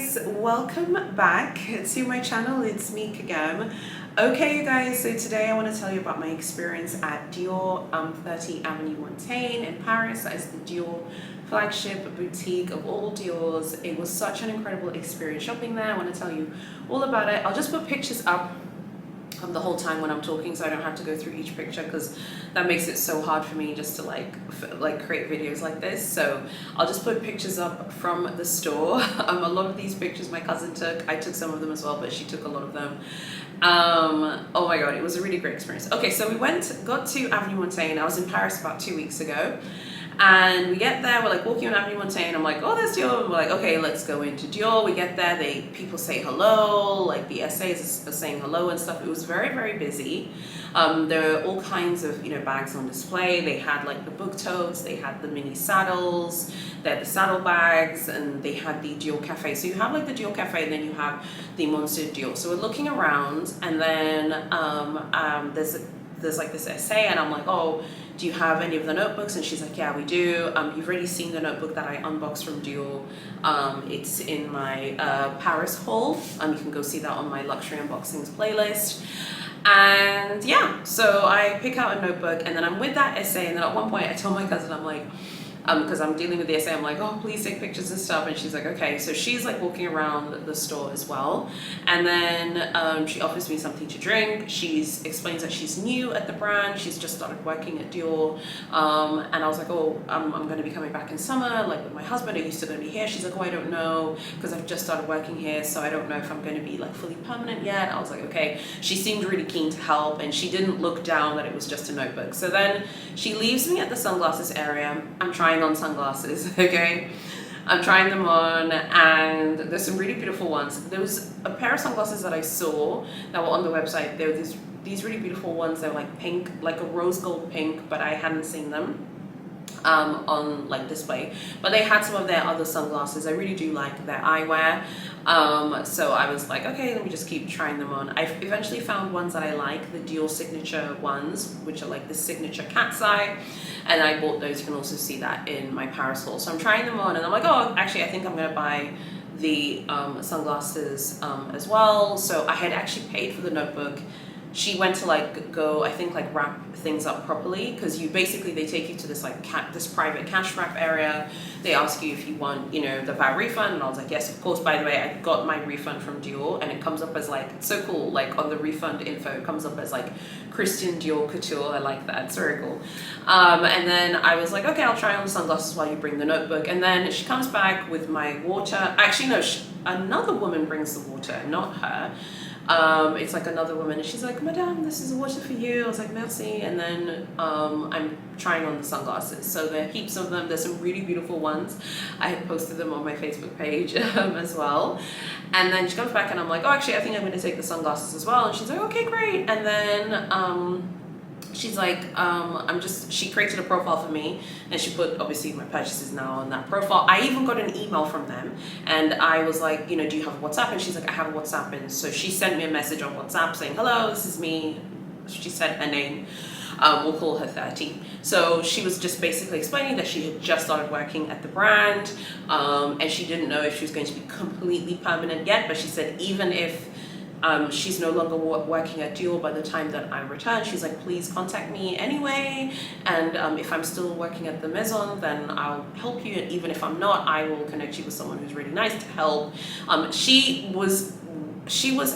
guys, welcome back to my channel. It's me Kagam. Okay you guys, so today I want to tell you about my experience at Dior 30 Avenue Montaigne in Paris. That is the Dior flagship boutique of all Dior's. It was such an incredible experience shopping there. I want to tell you all about it. I'll just put pictures up the whole time when I'm talking, so I don't have to go through each picture because that makes it so hard for me just to like create videos like this. So I'll just put pictures up from the store. A lot of these pictures my cousin took. I took some of them as well, but she took a lot of them. Oh my god, it was a really great experience. Okay, so we got to Avenue Montaigne. I was in Paris about 2 weeks ago. And we get there, we're like walking on Avenue Montaigne, I'm like, oh, there's Dior. We're like, okay, let's go into Dior. We get there, people say hello, like the essays are saying hello and stuff. It was very, very busy. There were all kinds of, bags on display. They had like the book totes, they had the mini saddles, they had the saddle bags, and they had the Dior Cafe. So you have like the Dior Cafe, and then you have the Monsieur Dior. So we're looking around, and then there's like this essay, and I'm like, oh, do you have any of the notebooks? And she's like, yeah, we do. You've already seen the notebook that I unboxed from Dior. It's in my Paris haul. You can go see that on my luxury unboxings playlist. And yeah, so I pick out a notebook, and then I'm with that essay, and then at one point I told my cousin, I'm like, because I'm dealing with the essay, I'm like, oh, please take pictures and stuff. And she's like, okay. So she's like walking around the store as well. And then she offers me something to drink. She explains that she's new at the brand. She's just started working at Dior. And I was like, oh, I'm going to be coming back in summer, like with my husband. Are you still going to be here? She's like, oh, I don't know, because I've just started working here. So I don't know if I'm going to be like fully permanent yet. I was like, okay. She seemed really keen to help, and she didn't look down that it was just a notebook. So then she leaves me at the sunglasses area. I'm trying on sunglasses, okay? I'm trying them on, and there's some really beautiful ones. There was a pair of sunglasses that I saw that were on the website. There were these really beautiful ones. They're like pink, like a rose gold pink, but I hadn't seen them on like display. But they had some of their other sunglasses. I really do like their eyewear. So I was like, okay, let me just keep trying them on. I eventually found ones that I like, the Dior signature ones, which are like the signature cat's eye, and I bought those. You can also see that in my Paris haul. So I'm trying them on, and I'm like, oh, actually I think I'm gonna buy the sunglasses as well. So I had actually paid for the notebook. She went to like go, I think, like wrap things up properly, because they take you to this like this private cash wrap area. They ask you if you want, the VAT refund, and I was like, yes, of course. By the way, I got my refund from Dior, and it comes up as like, it's so cool, like on the refund info, it comes up as like Christian Dior Couture. I like that, it's very cool. And then I was like, okay, I'll try on the sunglasses while you bring the notebook. And then she comes back with my water. Actually, no, another woman brings the water, not her. It's like another woman, and she's like, Madame, this is water for you. I was like, merci. And then I'm trying on the sunglasses. So there are heaps of them. There's some really beautiful ones. I had posted them on my Facebook page as well. And then she comes back, and I'm like, oh, actually, I think I'm going to take the sunglasses as well. And she's like, okay, great. And then she's like, she created a profile for me, and she put obviously my purchases now on that profile. I even got an email from them, and I was like, do you have a WhatsApp? And she's like, I have a WhatsApp. And so she sent me a message on WhatsApp saying, hello, this is me. She said her name. We'll call her 30. So she was just basically explaining that she had just started working at the brand, and she didn't know if she was going to be completely permanent yet, but she said even if she's no longer working at Dior by the time that I return, she's like, please contact me anyway, and if I'm still working at the Maison, then I'll help you, and even if I'm not, I will connect you with someone who's really nice to help. She was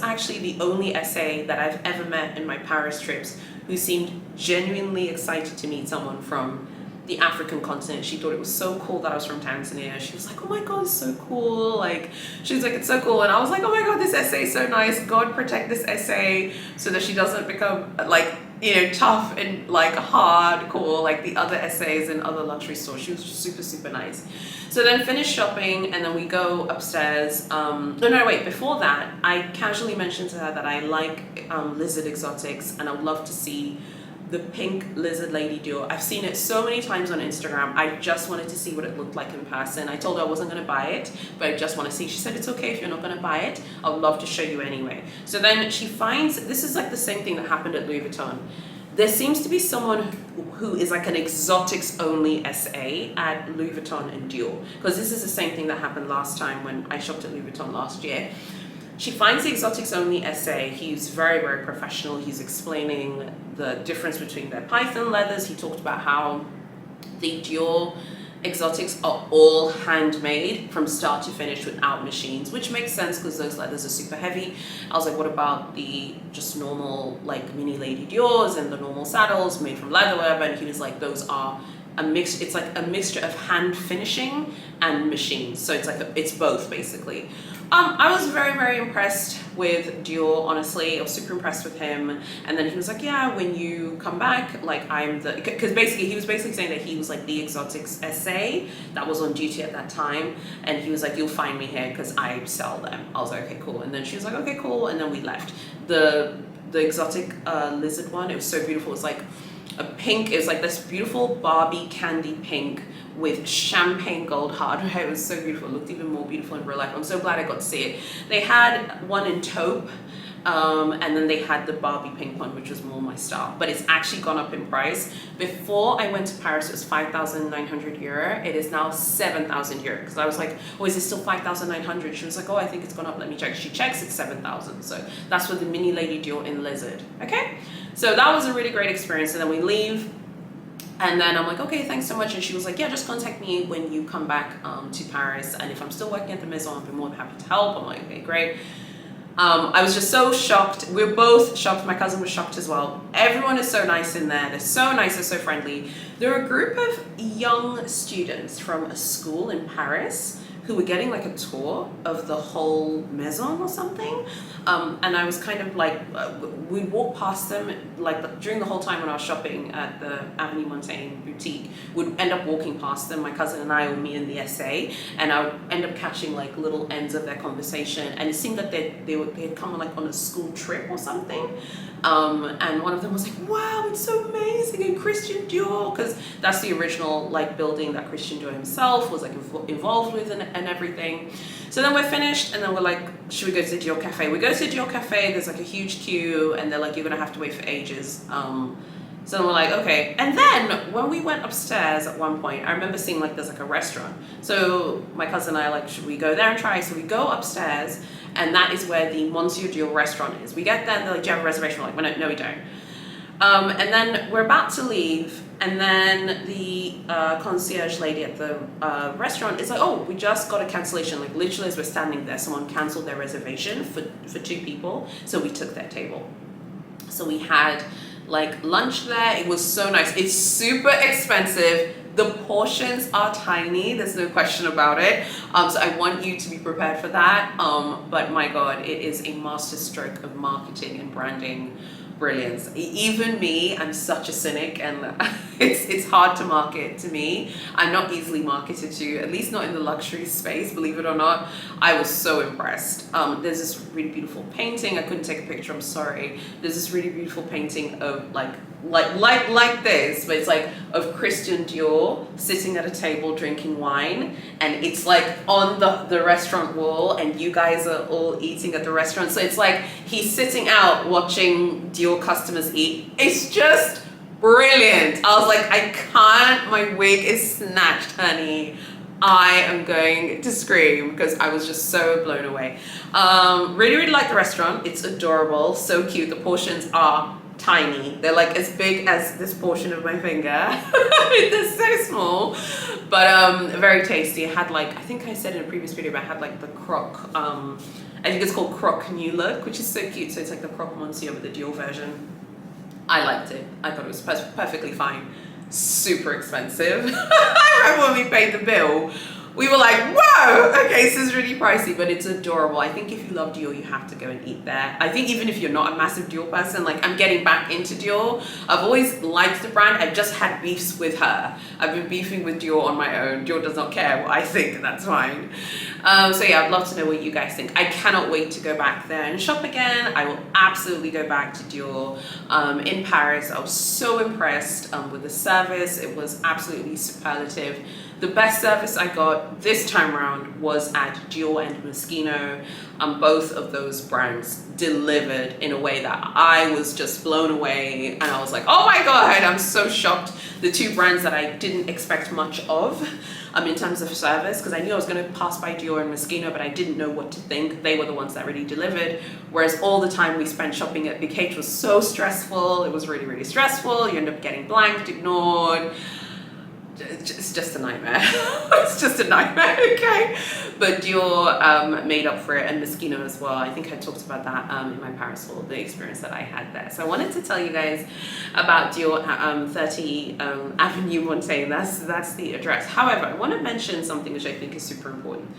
actually the only essay that I've ever met in my Paris trips who seemed genuinely excited to meet someone from the African continent. She thought it was so cool that I was from Tanzania. She was like, oh my god, it's so cool. Like, she was like, it's so cool. And I was like, oh my god, this essay is so nice. God protect this essay so that she doesn't become like, tough and like hardcore like the other essays in other luxury stores. She was super, super nice. So then finished shopping, and then we go upstairs. Wait, before that, I casually mentioned to her that I like lizard exotics, and I would love to see the pink lizard lady Dior. I've seen it so many times on Instagram. I just wanted to see what it looked like in person. I told her I wasn't going to buy it, but I just want to see. She said, it's okay if you're not going to buy it. I would love to show you anyway. So then she finds, this is like the same thing that happened at Louis Vuitton. there seems to be someone who is like an exotics only SA at Louis Vuitton and Dior, because this is the same thing that happened last time when I shopped at Louis Vuitton last year. She finds the exotics only SA. He's very, very professional. He's explaining the difference between their python leathers. He talked about how the Dior exotics are all handmade from start to finish without machines, which makes sense because those leathers are super heavy. I was like, what about the just normal like mini Lady Dior's and the normal saddles made from leather, whatever? And he was like, those are a mix. It's like a mixture of hand finishing and machines. So it's like it's both basically. I was very, very impressed with Dior, honestly. I was super impressed with him. And then he was like, yeah, when you come back, like I'm the, because basically he was basically saying that he was like the exotics SA that was on duty at that time. And he was like, you'll find me here because I sell them. I was like, okay, cool. And then she was like, okay, cool. And then we left. The exotic lizard one, it was so beautiful. It was like a pink, it was like this beautiful Barbie candy pink with champagne gold hardware. It was so beautiful. It looked even more beautiful in real life. I'm so glad I got to see it. They had one in taupe, and then they had the Barbie pink one, which was more my style, but it's actually gone up in price. Before I went to Paris, it was 5,900 euro. It is now 7,000 euro, because I was like, oh, is it still 5,900? She was like, oh, I think it's gone up, let me check. She checks, it's 7,000. So that's for the mini Lady Dior in lizard. Okay, so that was a really great experience. And then we leave, and then I'm like, okay, thanks so much. And she was like, yeah, just contact me when you come back to Paris. And if I'm still working at the Maison, I'll be more than happy to help. I'm like, okay, great. I was just so shocked. We were both shocked. My cousin was shocked as well. Everyone is so nice in there. They're so nice, they're so friendly. They're a group of young students from a school in Paris who were getting like a tour of the whole Maison or something. And I was kind of like, we walked past them, like during the whole time when I was shopping at the Avenue Montaigne boutique, we'd end up walking past them, my cousin and I, or me and the SA, and I would end up catching like little ends of their conversation. And it seemed that they had come on like on a school trip or something. And one of them was like, wow, it's so amazing, and Christian Dior, because that's the original like building that Christian Dior himself was like involved with and everything. So then we're finished, and then we're like, should we go to the Dior Cafe? We go to the Dior Cafe, there's like a huge queue, and they're like, you're gonna have to wait for ages. So then we're like, okay. And then when we went upstairs at one point, I remember seeing like there's like a restaurant. So my cousin and I like, should we go there and try? So we go upstairs, and that is where the Monsieur Dior restaurant is. We get there and they're like, do you have a reservation? We're like, no, we don't. And then we're about to leave, and then the concierge lady at the restaurant is like, oh, we just got a cancellation. Like literally as we're standing there, someone canceled their reservation for 2 people. So we took their table. So we had like lunch there. It was so nice. It's super expensive. The portions are tiny, there's no question about it. So I want you to be prepared for that. But my God, it is a masterstroke of marketing and branding brilliance. Even me, I'm such a cynic, and it's hard to market to me. I'm not easily marketed to, at least not in the luxury space, believe it or not. I was so impressed. There's this really beautiful painting. I couldn't take a picture, I'm sorry. There's this really beautiful painting of like this, but it's like of Christian Dior sitting at a table drinking wine, and it's like on the restaurant wall, and you guys are all eating at the restaurant. So it's like he's sitting out watching Dior customers eat. It's just brilliant. I was like, I can't, my wig is snatched, honey. I am going to scream because I was just so blown away. Really, really like the restaurant. It's adorable, so cute. The portions are tiny. They're like as big as this portion of my finger. They're so small, but very tasty. I had like, I think I said in a previous video, but I had like the croque, I think it's called croque new look, which is so cute. So it's like the croque monsieur with the Dior version. I liked it. I thought it was perfectly fine. Super expensive. I remember when we paid the bill, we were like, whoa, okay, this is really pricey, but it's adorable. I think if you love Dior, you have to go and eat there. I think even if you're not a massive Dior person, like I'm getting back into Dior. I've always liked the brand. I've just had beefs with her. I've been beefing with Dior on my own. Dior does not care what I think, and that's fine. So yeah, I'd love to know what you guys think. I cannot wait to go back there and shop again. I will absolutely go back to Dior in Paris. I was so impressed with the service. It was absolutely superlative. The best service I got this time around was at Dior and Moschino. Both of those brands delivered in a way that I was just blown away, and I was like, oh my god, I'm so shocked. The two brands that I didn't expect much of in terms of service, because I knew I was going to pass by Dior and Moschino, but I didn't know what to think. They were the ones that really delivered, whereas all the time we spent shopping at BKH was so stressful. It was really, really stressful. You end up getting blanked, ignored. It's just a nightmare. It's just a nightmare, okay? But Dior made up for it, and Moschino as well. I think I talked about that in my Paris haul, the experience that I had there. So I wanted to tell you guys about Dior 30 Avenue Montaigne. That's the address. However, I want to mention something which I think is super important.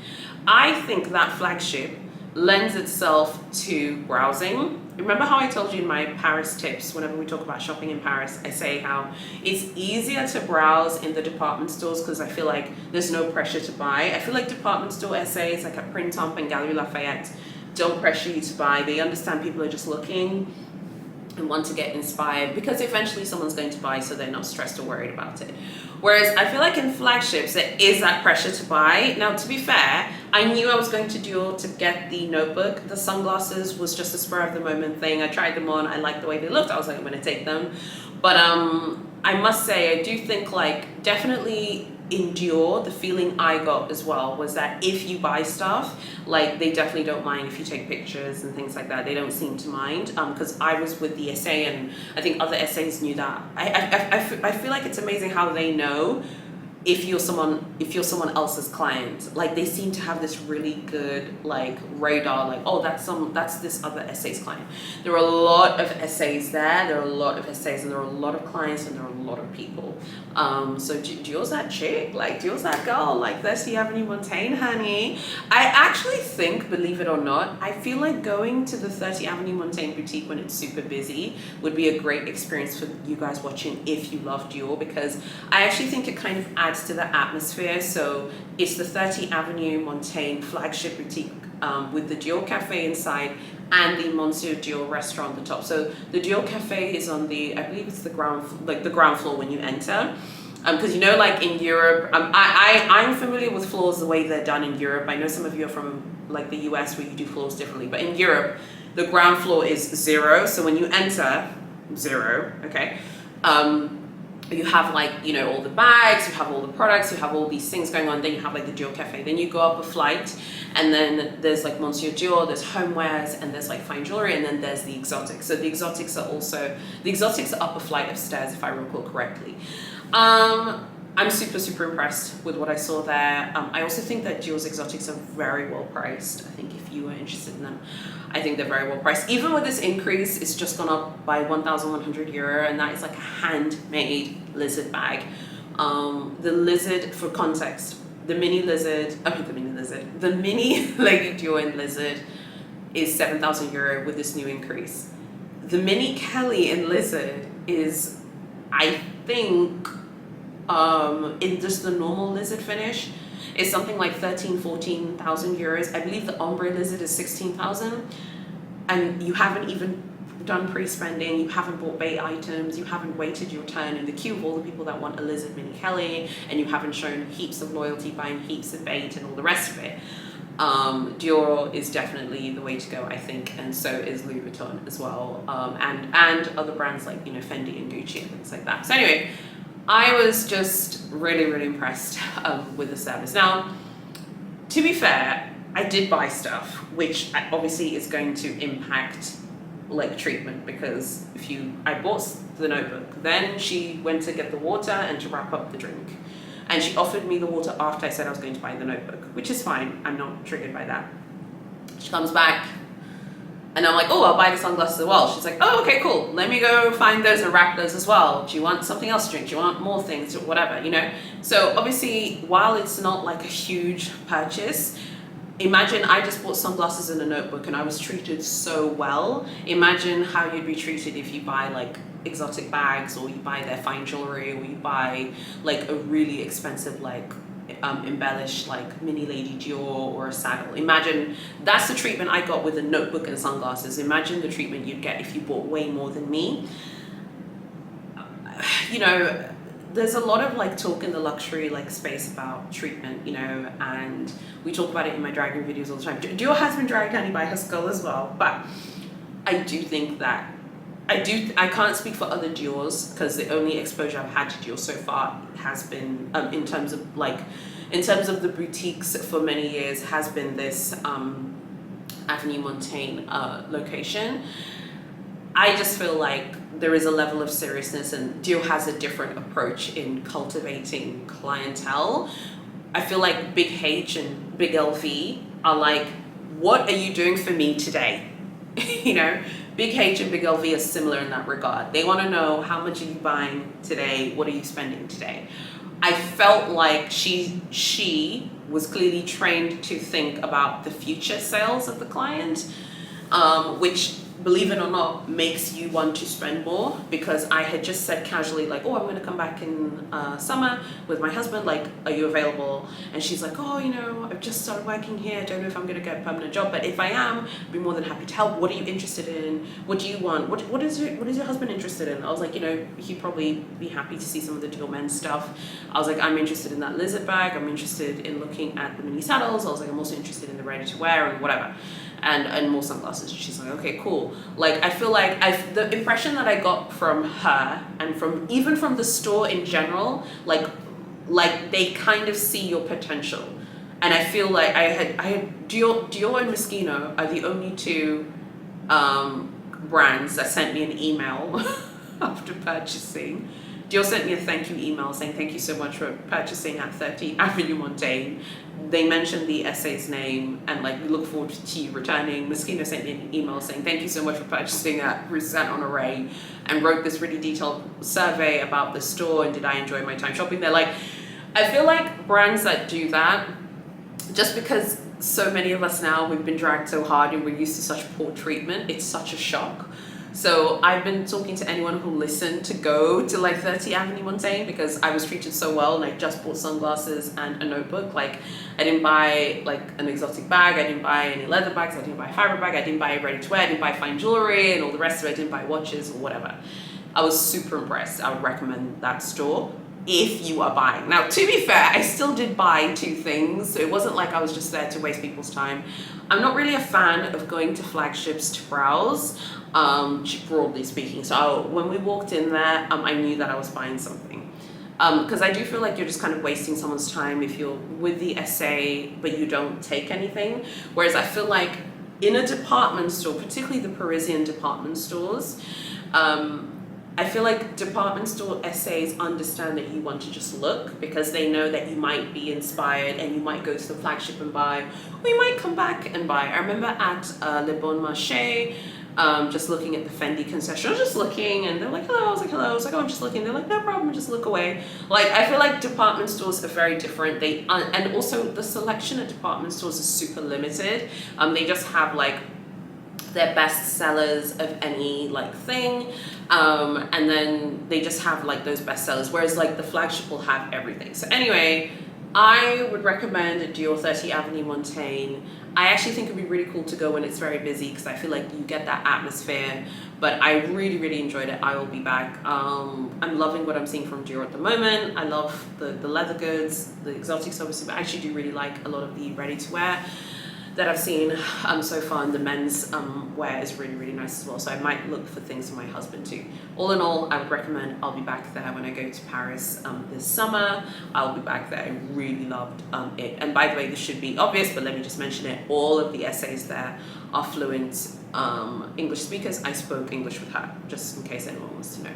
I think that Flagship lends itself to browsing. Remember how I told you in my Paris tips, whenever we talk about shopping in Paris, I say how it's easier to browse in the department stores because I feel like there's no pressure to buy. I feel like department store essays like at Printemps and Galeries Lafayette don't pressure you to buy. They understand people are just looking and want to get inspired because eventually someone's going to buy, so they're not stressed or worried about it. Whereas I feel like in Flagships, there is that pressure to buy. Now, to be fair, I knew I was going to Dior to get the notebook. The sunglasses was just a spur of the moment thing. I tried them on. I liked the way they looked. I was like, I'm going to take them. But I must say, I do think like definitely in Dior, the feeling I got as well was that if you buy stuff, like they definitely don't mind if you take pictures and things like that. They don't seem to mind because I was with the essay, and I think other essays knew that. I feel like it's amazing how they know if you're someone else's client. Like they seem to have this really good like radar, like, oh, that's this other essay's client. There are a lot of essays there. There are a lot of essays, and there are a lot of clients, and there are a lot of people. So Dior's that chick, like Dior's that girl, like 30 Avenue Montaigne, honey. I actually think, believe it or not, I feel like going to the 30 Avenue Montaigne boutique when it's super busy would be a great experience for you guys watching if you love Dior, because I actually think it kind of adds to the atmosphere. So it's the 30 Avenue Montaigne flagship boutique with the Dior Cafe inside and the Monsieur Dior restaurant on the top. So the Dior Cafe is on the, I believe it's the ground floor when you enter. Because you know, like in Europe, I'm familiar with floors the way they're done in Europe. I know some of you are from like the US where you do floors differently, but in Europe, the ground floor is 0. So when you enter, 0, okay? You have like, you know, all the bags, you have all the products, you have all these things going on, then you have like the Dior Cafe, then you go up a flight, and then there's like Monsieur Dior, there's homewares, and there's like fine jewelry, and then there's the exotics. So the exotics are up a flight of stairs, if I recall correctly. I'm super impressed with what I saw there. I also think that Dior's exotics are very well priced. I think if you are interested in them, I think they're very well priced. Even with this increase, it's just gone up by 1,100 euro, and that is like a handmade lizard bag. The lizard, for context, the mini Lady Dior in lizard is 7,000 euro with this new increase. The mini Kelly in lizard is, I think, in just the normal lizard finish, is something like 14,000 euros. I believe the ombre lizard is 16,000, and you haven't even done pre-spending, you haven't bought bait items, you haven't waited your turn in the queue of all the people that want a lizard mini Kelly, and you haven't shown heaps of loyalty buying heaps of bait and all the rest of it. Dior is definitely the way to go, I think, and so is Louis Vuitton as well, and other brands like, you know, Fendi and Gucci and things like that. So anyway, I was just really impressed with the service. Now, to be fair, I did buy stuff, which obviously is going to impact like treatment, because I bought the notebook, then she went to get the water and to wrap up the drink, and she offered me the water after I said I was going to buy the notebook, which is fine. I'm not triggered by that. She comes back, and I'm like, oh, I'll buy the sunglasses as well. She's like, oh, okay, cool. Let me go find those and wrap those as well. Do you want something else to drink? Do you want more things? Whatever, you know? So obviously, while it's not like a huge purchase, imagine I just bought sunglasses and a notebook and I was treated so well. Imagine how you'd be treated if you buy like exotic bags, or you buy their fine jewelry, or you buy like a really expensive like embellished like mini Lady Dior or a saddle. Imagine that's the treatment I got with a notebook and sunglasses. Imagine the treatment you'd get if you bought way more than me. You know, there's a lot of like talk in the luxury like space about treatment, you know, and we talk about it in my dragging videos all the time. Dior has been dragged honey by her skull as well, but I do think that I can't speak for other Diors because the only exposure I've had to Dior so far has been in terms of the boutiques for many years has been this Avenue Montaigne location. I just feel like there is a level of seriousness, and Dior has a different approach in cultivating clientele. I feel like Big H and Big LV are like, what are you doing for me today? You know, Big H and Big LV are similar in that regard. They want to know, how much are you buying today? What are you spending today? I felt like she was clearly trained to think about the future sales of the client, which, believe it or not, makes you want to spend more, because I had just said casually like, oh, I'm going to come back in summer with my husband, like, are you available? And she's like, oh, you know, I've just started working here, I don't know if I'm going to get a permanent job, but if I am, I'd be more than happy to help. What are you interested in? What do you want? What is your husband interested in? I was like, you know, he'd probably be happy to see some of the Dior Men stuff. I was like, I'm interested in that lizard bag, I'm interested in looking at the mini saddles, I was like, I'm also interested in the ready to wear and whatever. And more sunglasses. She's like, okay, cool. Like, I feel like the impression that I got from her and from even from the store in general, like they kind of see your potential. And I feel like I had Dior and Moschino are the only two brands that sent me an email after purchasing. Dior sent me a thank you email saying thank you so much for purchasing at 30 Avenue Montaigne. They mentioned the essay's name and like, we look forward to you returning. Moschino sent me an email saying thank you so much for purchasing at Rue Saint-Honoré, and wrote this really detailed survey about the store and did I enjoy my time shopping there. Like, I feel like brands that do that, just because so many of us now, we've been dragged so hard and we're used to such poor treatment, it's such a shock. So I've been talking to anyone who listened to go to like 30 Avenue Montaigne because I was treated so well, and I just bought sunglasses and a notebook. Like, I didn't buy like an exotic bag, I didn't buy any leather bags, I didn't buy a fiber bag, I didn't buy ready to wear, I didn't buy fine jewelry and all the rest of it, I didn't buy watches or whatever. I was super impressed. I would recommend that store if you are buying. Now, to be fair, I still did buy 2 things, so it wasn't like I was just there to waste people's time. I'm not really a fan of going to flagships to browse, broadly speaking. So when we walked in there, I knew that I was buying something. Because I do feel like you're just kind of wasting someone's time if you're with the SA but you don't take anything. Whereas I feel like in a department store, particularly the Parisian department stores, I feel like department store SAs understand that you want to just look, because they know that you might be inspired and you might go to the flagship and buy, or you might come back and buy. I remember at Le Bon Marché, just looking at the Fendi concession, I was just looking, and they're like, hello, I was like, hello, I was like, oh, I'm just looking, they're like, no problem, just look away. Like, I feel like department stores are very different. They and also the selection at department stores is super limited. They just have like their best sellers of any like thing, and then they just have like those best sellers, whereas like the flagship will have everything. So anyway, I would recommend Dior 30 Avenue Montaigne. I actually think it'd be really cool to go when it's very busy, because I feel like you get that atmosphere, but I really enjoyed it. I will be back. I'm loving what I'm seeing from Dior at the moment. I love the leather goods, the exotics obviously, but I actually do really like a lot of the ready to wear that I've seen so far, and the men's wear is really nice as well. So I might look for things for my husband too. All in all, I would recommend. I'll be back there when I go to Paris this summer. I'll be back there. I really loved it. And by the way, this should be obvious, but let me just mention it. All of the essays there are fluent English speakers. I spoke English with her, just in case anyone wants to know.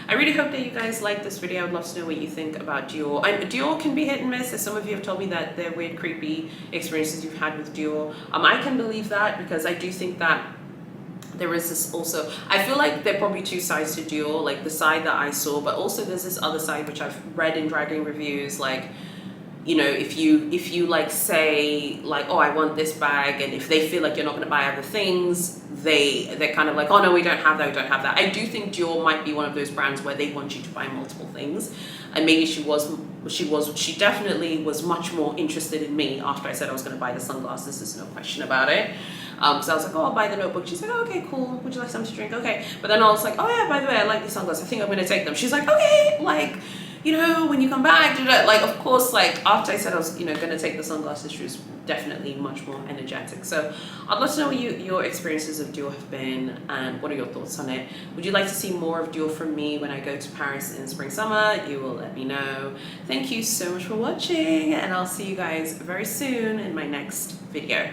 I really hope that you guys like this video. I would love to know what you think about Dior. Dior can be hit and miss, as some of you have told me that they're weird, creepy experiences you've had with Dior. I can believe that, because I do think that there is this also, I feel like there are probably 2 sides to Dior, like the side that I saw, but also there's this other side which I've read in dragging reviews, like, you know, if you like say like, oh, I want this bag, and if they feel like you're not going to buy other things, they're kind of like, oh no, we don't have that. I do think Dior might be one of those brands where they want you to buy multiple things, and maybe she definitely was much more interested in me after I said I was going to buy the sunglasses. There's no question about it. So I was like, oh, I'll buy the notebook. She's like, oh, okay, cool. Would you like something to drink? Okay. But then I was like, oh yeah, by the way, I like these sunglasses. I think I'm going to take them. She's like, okay, like, when you come back, like, of course, like, after I said I was, gonna take the sunglasses, she was definitely much more energetic. So I'd love to know what your experiences of Dior have been, and what are your thoughts on it. Would you like to see more of Dior from me when I go to Paris in spring summer? You will let me know. Thank you so much for watching, and I'll see you guys very soon in my next video.